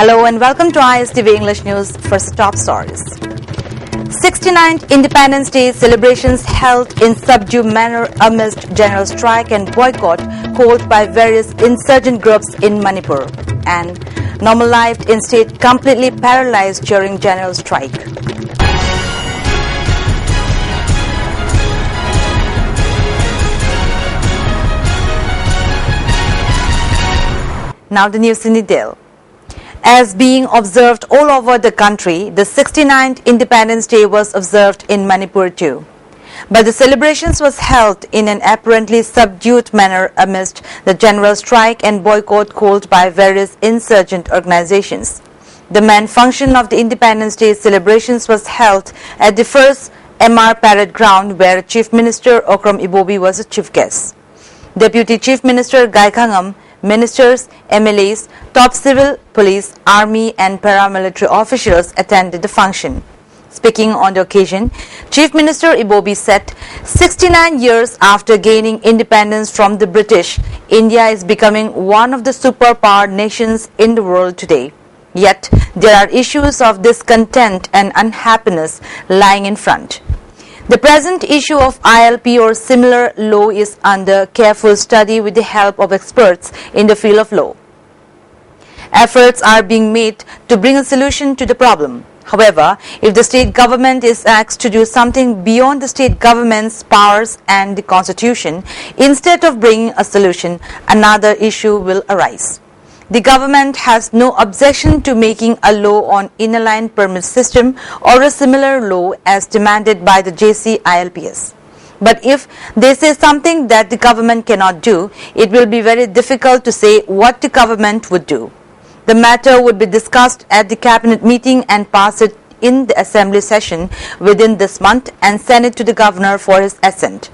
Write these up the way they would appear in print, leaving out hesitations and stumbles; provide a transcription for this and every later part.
Hello and welcome to ISTV English News. First, the top stories. 69th Independence Day celebrations held in subdued manner amidst general strike and boycott called by various insurgent groups in Manipur, and normal life in state completely paralyzed during general strike. Now the news in detail. As being observed all over the country, the 69th Independence Day was observed in Manipur too. But the celebrations was held in an apparently subdued manner amidst the general strike and boycott called by various insurgent organizations. The main function of the Independence Day celebrations was held at the first MR Parade Ground, where Chief Minister Okram Ibobi was a chief guest. Deputy Chief Minister Gaikhangam, ministers, MLAs, top civil, police, army and paramilitary officials attended the function. Speaking on the occasion, Chief Minister Ibobi said, 69 years after gaining independence from the British, India is becoming one of the superpower nations in the world today. Yet, there are issues of discontent and unhappiness lying in front. The present issue of ILP or similar law is under careful study with the help of experts in the field of law. Efforts are being made to bring a solution to the problem. However, if the state government is asked to do something beyond the state government's powers and the constitution, instead of bringing a solution, another issue will arise. The government has no objection to making a law on inner-line permit system or a similar law as demanded by the JCILPS. But if they say something that the government cannot do, it will be very difficult to say what the government would do. The matter would be discussed at the cabinet meeting and pass it in the assembly session within this month and send it to the governor for his assent.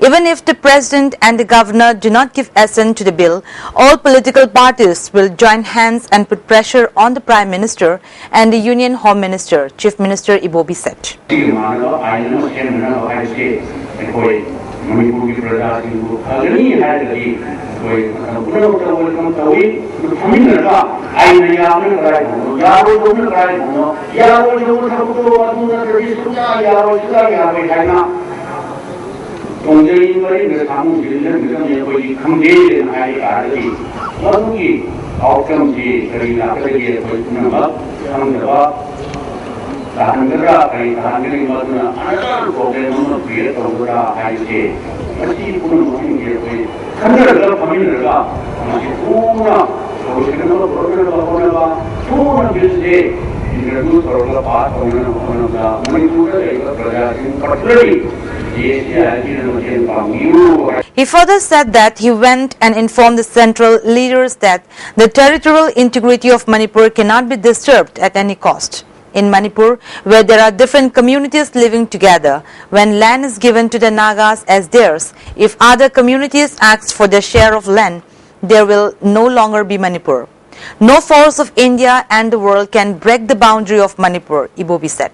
Even if the president and the governor do not give assent to the bill, all political parties will join hands and put pressure on the Prime Minister and the Union Home Minister, Chief Minister Ibobi said. He further said that he went and informed the central leaders that the territorial integrity of Manipur cannot be disturbed at any cost. In Manipur, where there are different communities living together, when land is given to the Nagas as theirs, if other communities ask for their share of land, there will no longer be Manipur. No force of India and the world can break the boundary of Manipur, Ibobi said.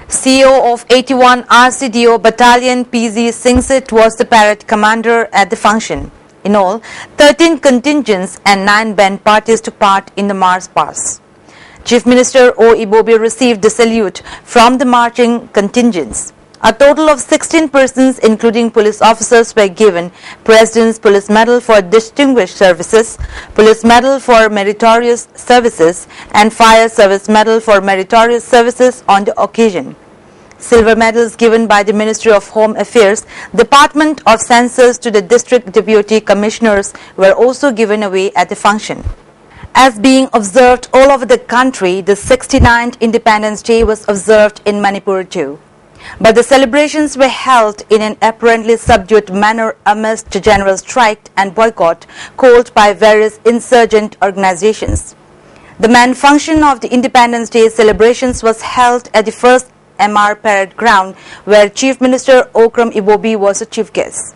CEO of 81 RCDO Battalion PZ Singsit was the parade commander at the function. In all, 13 contingents and 9 band parties took part in the march past. Chief Minister O. Ibobi received the salute from the marching contingents. A total of 16 persons, including police officers, were given President's Police Medal for Distinguished Services, Police Medal for Meritorious Services, and Fire Service Medal for Meritorious Services on the occasion. Silver medals given by the Ministry of Home Affairs, Department of Census to the District Deputy Commissioners were also given away at the function. As being observed all over the country, the 69th Independence Day was observed in Manipur too. But the celebrations were held in an apparently subdued manner amidst the general strike and boycott called by various insurgent organizations. The main function of the Independence Day celebrations was held at the first MR Parade Ground, where Chief Minister Okram Ibobi was a chief guest.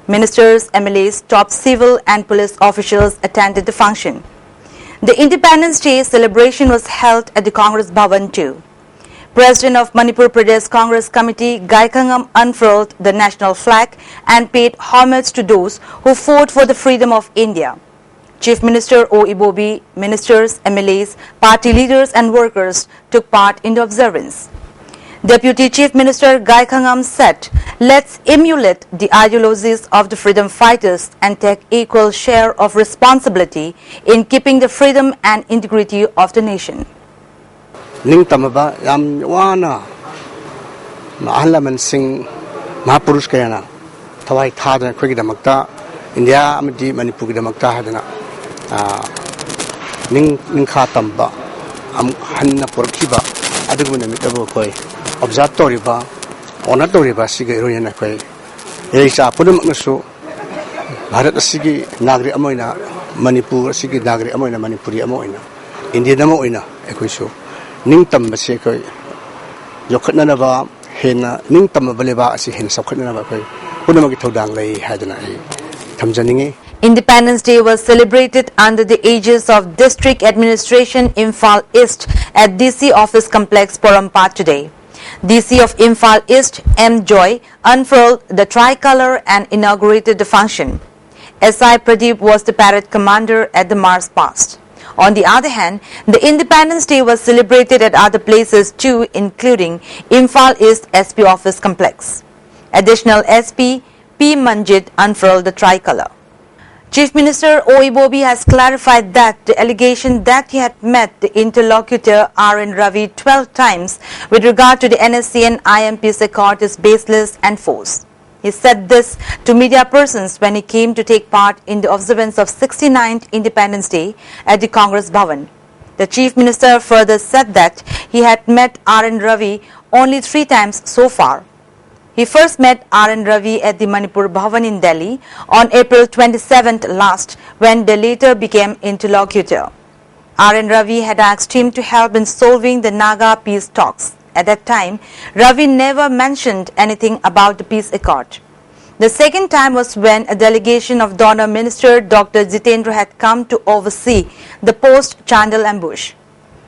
Ministers, MLAs, top civil and police officials attended the function. The Independence Day celebration was held at the Congress Bhavan too. President of Manipur Pradesh Congress Committee, Gaikangam, unfurled the national flag and paid homage to those who fought for the freedom of India. Chief Minister O. Ibobi, ministers, MLAs, party leaders and workers took part in the observance. Deputy Chief Minister Gaikangam said, "Let's emulate the ideologies of the freedom fighters and take equal share of responsibility in keeping the freedom and integrity of the nation." Ning tamaba yam wana mahalla man sing mahapurush kayana thawai thada khoi damakta India amadi Manipur gi damakta hadana ning kha tamba am hanna porkhiba aduguna mitabo koi observe toriba honor toriba siga royana koi eisa pudum nasu Bharat asigi nagri amoina Manipur asigi nagri amoina Manipuri amoina India amoina ekoiso ning tam base koi yokhatna na ba hena ning tam baleba asi hen sokhatna na ba koi punamagi thodang lai hadana ai thamjaningi. Independence Day was celebrated under the aegis of District Administration Imphal East at DC Office Complex, Porompat today. DC of Imphal East, M. Joy, unfurled the tricolour and inaugurated the function. SI Pradeep was the parade commander at the march past. On the other hand, the Independence Day was celebrated at other places too, including Imphal East SP Office Complex. Additional SP P. Manjit unfurled the tricolour. Chief Minister O. Ibobi has clarified that the allegation that he had met the interlocutor R.N. Ravi 12 times with regard to the NSCN IMP's accord is baseless and false. He said this to media persons when he came to take part in the observance of 69th Independence Day at the Congress Bhavan. The Chief Minister further said that he had met R.N. Ravi only 3 times so far. He first met R.N. Ravi at the Manipur Bhavan in Delhi on April 27th last, when they later became interlocutor. R.N. Ravi had asked him to help in solving the Naga peace talks. At that time, Ravi never mentioned anything about the peace accord. The second time was when a delegation of Donor Minister Dr. Jitendra had come to oversee the post-Chandal ambush.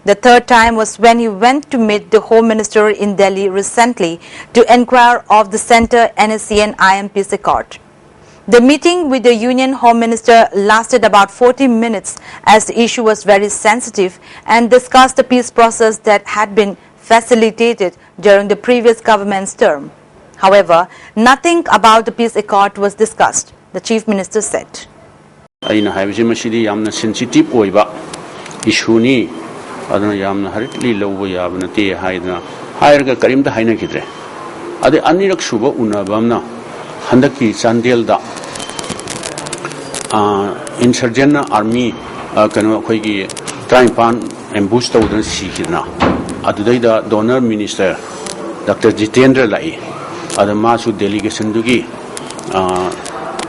The third time was when he went to meet the Home Minister in Delhi recently to inquire of the Centre NSCN IMP's accord. The meeting with the Union Home Minister lasted about 40 minutes as the issue was very sensitive and discussed the peace process that had been facilitated during the previous government's term. However, nothing about the peace accord was discussed, the Chief Minister said. adana yamna haritli lobo yabna te haidna hairga karimda haina kidre ade anirak suba unabamna handaki chandel da insurgent army kanu khoigi traipan ambush tawdan sikirna adudaida donor minister Dr. Jitendra lai adama su delegation dugi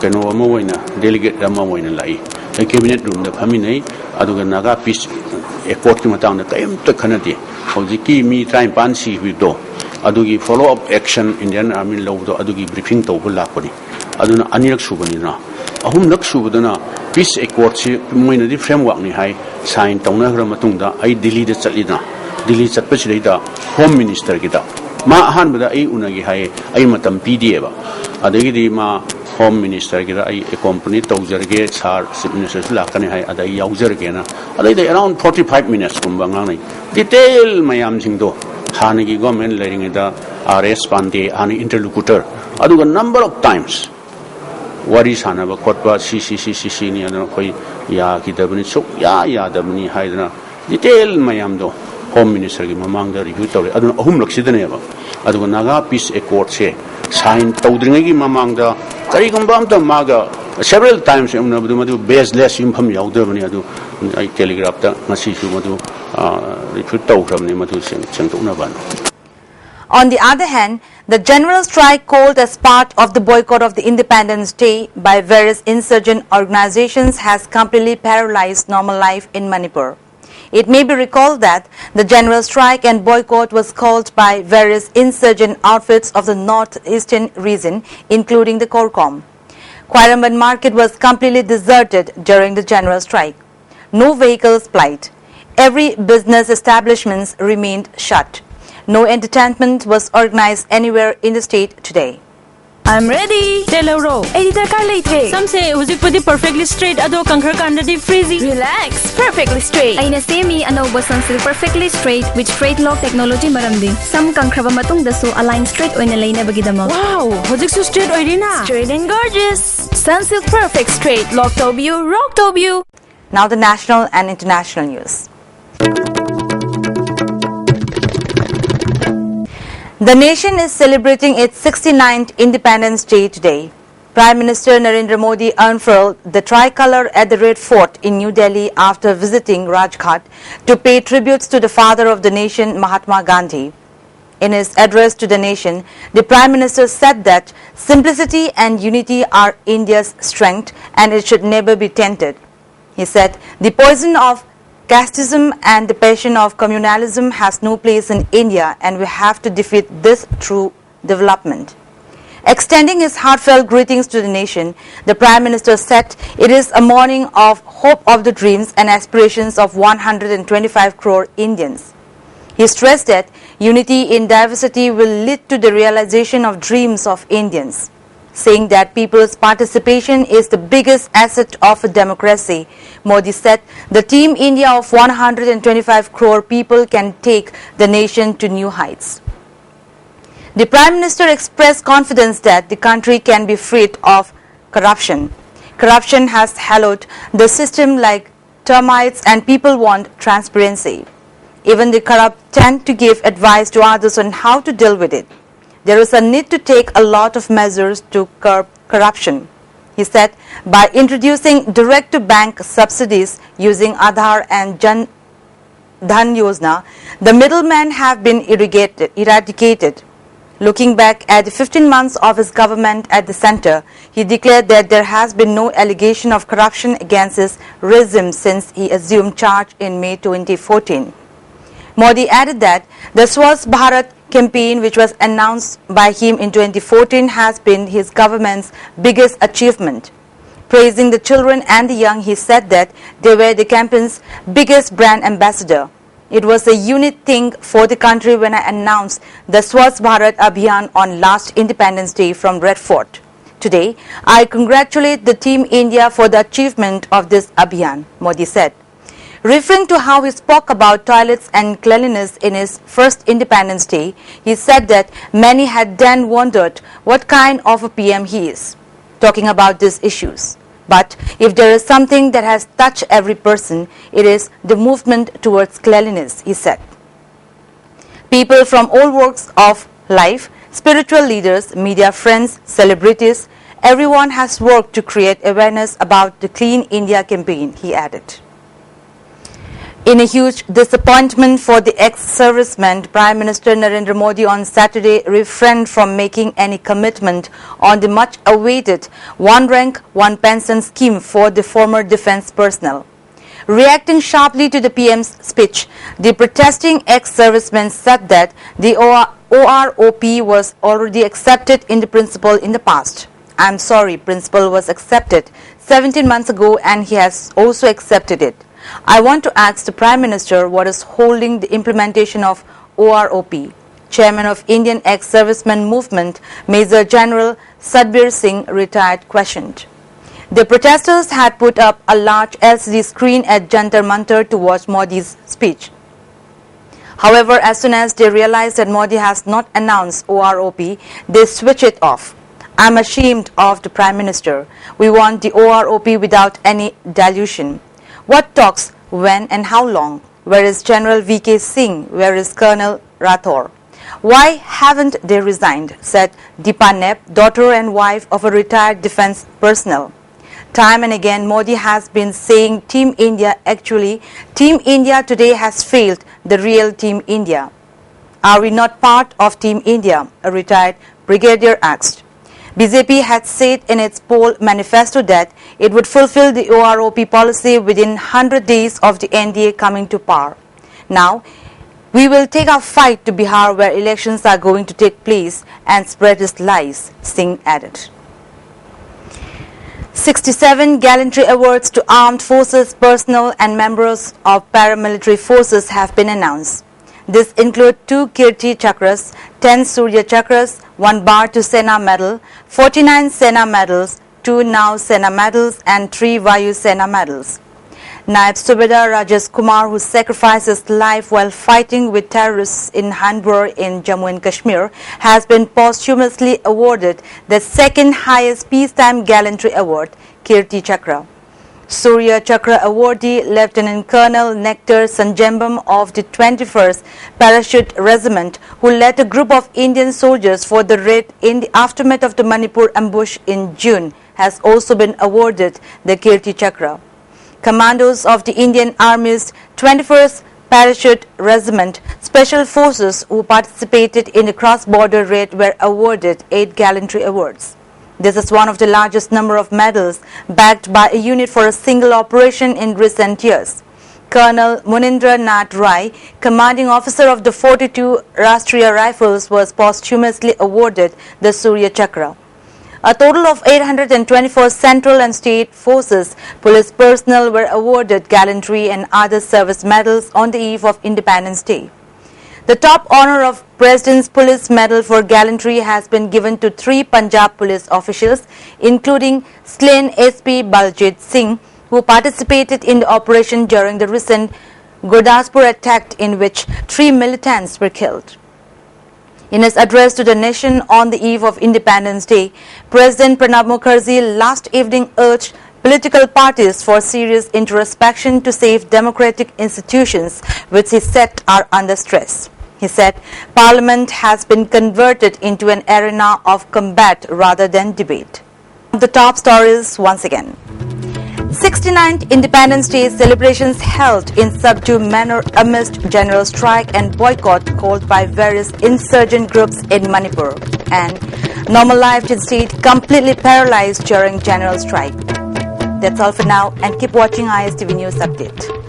kanu amoina delegate amoina lai cabinet room da phaminai aduga naga peace accord ki matang na kaim ta khanati hojiki mi try pan si do adugi follow up action Indian Army law do adugi briefing to bula koni aduna anirak subani na ahum nak subadana peace accord si moina di framework ni hai sign tawna gra matungda ai Delhi da chalina Delhi chatpa chida home minister kita ma han bada ai unagi hai ai matam pda ba adagi di ma Home Minister gira ai accompany tawjarge sar chief minister lakani hai adai yaujarge na adai around 45 minutes kumba ngai detail mayam singdo hanagi government leading da RS Pandey ani interlocutor aduga number of times wari sana ba khotba cc ni adana khoi ya ki dabni chuk ya dabni haidana detail mayam do Home Minister ki mamang da review tawre adun ahum laksidane ba aduga Naga Peace Accord se sign tawdringai gi mamang da kari gamba amta maga several times amna madu baseless infam yaudabani adu ai telegraph ta ngasi su madu review tawkramni madu sengtokna ban. On the other hand, the general strike called as part of the boycott of the Independence Day by various insurgent organizations has completely paralyzed normal life in Manipur. It may be recalled that the general strike and boycott was called by various insurgent outfits of the northeastern region, including the Korkom. Kwairamban market was completely deserted during the general strike. No vehicles plied. Every business establishment remained shut. No entertainment was organized anywhere in the state today. I'm ready. Telero. Editor car late. Some say Uzik put perfectly straight. Ado kankar kandadi freezy. Relax. Perfectly straight. Aina semi anoba sunsil perfectly straight with straight lock technology maramdi. Some kankraba matung dasu align straight oina laina bagidamo. Wow. Uzik so straight oirina. Straight and gorgeous. Sunsilk perfect straight. Lock tobio. Rock tobio. Now the national and international news. The nation is celebrating its 69th Independence Day today. Prime Minister Narendra Modi unfurled the tricolour at the Red Fort in New Delhi after visiting Rajghat to pay tributes to the father of the nation, Mahatma Gandhi. In his address to the nation, the Prime Minister said that simplicity and unity are India's strength and it should never be tainted. He said, the poison of casteism and the passion of communalism has no place in India and we have to defeat this through development. Extending his heartfelt greetings to the nation, the Prime Minister said it is a morning of hope of the dreams and aspirations of 125 crore Indians. He stressed that unity in diversity will lead to the realization of dreams of Indians. Saying that people's participation is the biggest asset of a democracy, Modi said the Team India of 125 crore people can take the nation to new heights. The Prime Minister expressed confidence that the country can be freed of corruption. Corruption has hallowed the system like termites and people want transparency. Even the corrupt tend to give advice to others on how to deal with it. There is a need to take a lot of measures to curb corruption. He said, by introducing direct-to-bank subsidies using Aadhaar and Jan Dhan Yojana, the middlemen have been eradicated. Looking back at the 15 months of his government at the centre, he declared that there has been no allegation of corruption against his regime since he assumed charge in May 2014. Modi added that the Swachh Bharat campaign, which was announced by him in 2014, has been his government's biggest achievement. Praising the children and the young, he said that they were the campaign's biggest brand ambassador. It was a unique thing for the country when I announced the Swachh Bharat Abhiyan on last Independence Day from Red Fort. Today, I congratulate the Team India for the achievement of this Abhiyan, Modi said. Referring to how he spoke about toilets and cleanliness in his first Independence Day, he said that many had then wondered what kind of a PM he is, talking about these issues. But if there is something that has touched every person, it is the movement towards cleanliness, he said. People from all walks of life, spiritual leaders, media friends, celebrities, everyone has worked to create awareness about the Clean India campaign, he added. In a huge disappointment for the ex-servicemen, Prime Minister Narendra Modi on Saturday refrained from making any commitment on the much-awaited one rank, one pension scheme for the former defence personnel. Reacting sharply to the PM's speech, the protesting ex-servicemen said that the OROP was already accepted in the principle in the past. I'm sorry, principle was accepted 17 months ago and he has also accepted it. I want to ask the Prime Minister what is holding the implementation of OROP. Chairman of Indian Ex-Servicemen Movement, Major General Sadbir Singh, retired, questioned. The protesters had put up a large LCD screen at Jantar Mantar to watch Modi's speech. However, as soon as they realized that Modi has not announced OROP, they switched it off. I'm ashamed of the Prime Minister. We want the OROP without any dilution. What talks, when and how long? Where is General V.K. Singh? Where is Colonel Rathore? Why haven't they resigned? Said Deepa Nep, daughter and wife of a retired defense personnel. Time and again, Modi has been saying Team India. Actually, Team India today has failed the real Team India. Are we not part of Team India? A retired brigadier asked. BJP had said in its poll manifesto that it would fulfill the OROP policy within 100 days of the NDA coming to power. Now, we will take our fight to Bihar where elections are going to take place and spread his lies, Singh added. 67 gallantry awards to armed forces personnel and members of paramilitary forces have been announced. This include 2 Kirti Chakras, 10 Surya Chakras, 1 Bharatu Sena Medal, 49 Sena Medals, 2 Nau Sena Medals and 3 Vayu Sena Medals. Naib Subedar Rajesh Kumar, who sacrificed his life while fighting with terrorists in Hanbur in Jammu and Kashmir, has been posthumously awarded the second highest peacetime gallantry award, Kirti Chakra. Surya Chakra awardee Lieutenant Colonel Nectar Sanjambam of the 21st Parachute Regiment, who led a group of Indian soldiers for the raid in the aftermath of the Manipur ambush in June, has also been awarded the Kirti Chakra. Commandos of the Indian Army's 21st Parachute Regiment Special Forces who participated in the cross-border raid were awarded 8 gallantry awards. This is one of the largest number of medals backed by a unit for a single operation in recent years. Colonel Munindra Nath Rai, commanding officer of the 42 Rashtriya Rifles, was posthumously awarded the Surya Chakra. A total of 824 central and state forces police personnel were awarded gallantry and other service medals on the eve of Independence Day. The top honor of President's Police Medal for Gallantry has been given to 3 Punjab police officials, including slain SP Baljit Singh, who participated in the operation during the recent Gurdaspur attack in which 3 militants were killed. In his address to the nation on the eve of Independence Day, President Pranab Mukherjee last evening urged political parties for serious introspection to save democratic institutions, which he said are under stress. He said, Parliament has been converted into an arena of combat rather than debate. The top stories once again. 69th Independence Day celebrations held in subdued manner amidst general strike and boycott called by various insurgent groups in Manipur, and normal life in state completely paralyzed during general strike. That's all for now, and keep watching ISTV News Update.